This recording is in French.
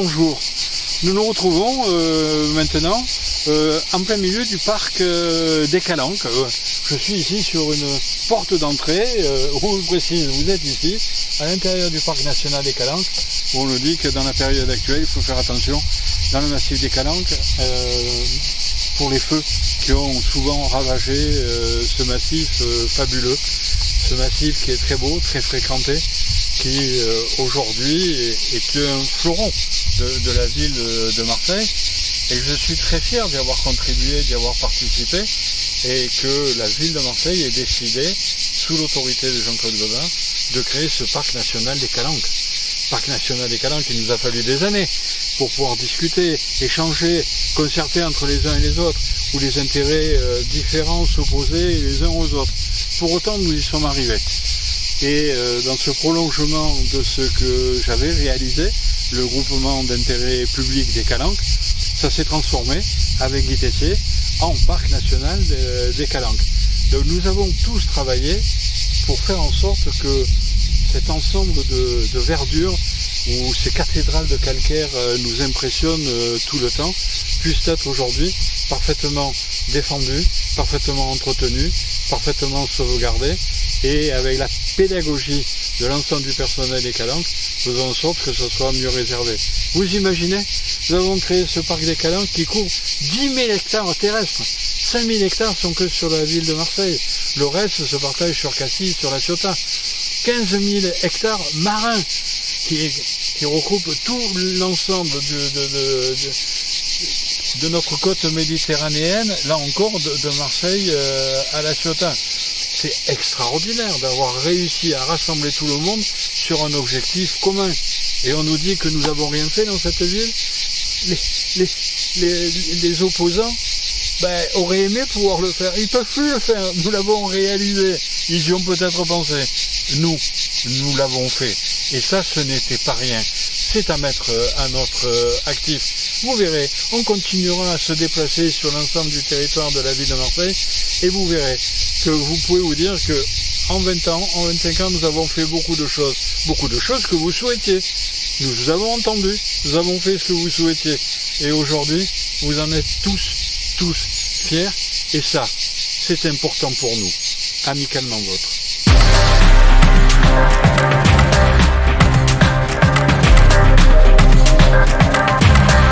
bonjour. Nous nous retrouvons maintenant en plein milieu du parc des Calanques. Je suis ici sur une porte d'entrée où on précise, vous êtes ici à l'intérieur du parc national des Calanques, où on nous dit que dans la période actuelle, il faut faire attention dans le massif des Calanques pour les feux qui ont souvent ravagé ce massif fabuleux, ce massif qui est très beau, très fréquenté, qui aujourd'hui est un fleuron de la ville de Marseille, et je suis très fier d'y avoir contribué, d'y avoir participé, et que la ville de Marseille ait décidé, sous l'autorité de Jean-Claude Gaudin, de créer ce parc national des Calanques. Parc national des Calanques, il nous a fallu des années pour pouvoir discuter, échanger, concerter entre les uns et les autres, où les intérêts différents s'opposaient les uns aux autres. Pour autant, nous y sommes arrivés. Et dans ce prolongement de ce que j'avais réalisé, le groupement d'intérêt public des Calanques, ça s'est transformé, avec Guy Tessier, en parc national des Calanques. Donc nous avons tous travaillé pour faire en sorte que cet ensemble de verdure, où ces cathédrales de calcaire nous impressionnent tout le temps, puissent être aujourd'hui parfaitement défendues, parfaitement entretenues, parfaitement sauvegardées, et avec la pédagogie de l'ensemble du personnel des Calanques, faisons en sorte que ce soit mieux réservé. Vous imaginez, nous avons créé ce parc des Calanques qui couvre 10 000 hectares terrestres. 5 000 hectares sont que sur la ville de Marseille. Le reste se partage sur Cassis, sur la Ciotat. 15 000 hectares marins qui recoupent tout l'ensemble de notre côte méditerranéenne, là encore de Marseille à la Ciotat. C'est extraordinaire d'avoir réussi à rassembler tout le monde sur un objectif commun. Et on nous dit que nous n'avons rien fait dans cette ville. Les opposants auraient aimé pouvoir le faire. Ils ne peuvent plus le faire. Nous l'avons réalisé. Ils y ont peut-être pensé. Nous l'avons fait. Et ça, ce n'était pas rien. C'est à mettre à notre actif. Vous verrez, on continuera à se déplacer sur l'ensemble du territoire de la ville de Marseille, et vous verrez que vous pouvez vous dire que en 20 ans, en 25 ans, nous avons fait beaucoup de choses que vous souhaitiez. Nous vous avons entendu, nous avons fait ce que vous souhaitiez. Et aujourd'hui, vous en êtes tous fiers, et ça, c'est important pour nous. Amicalement vôtre.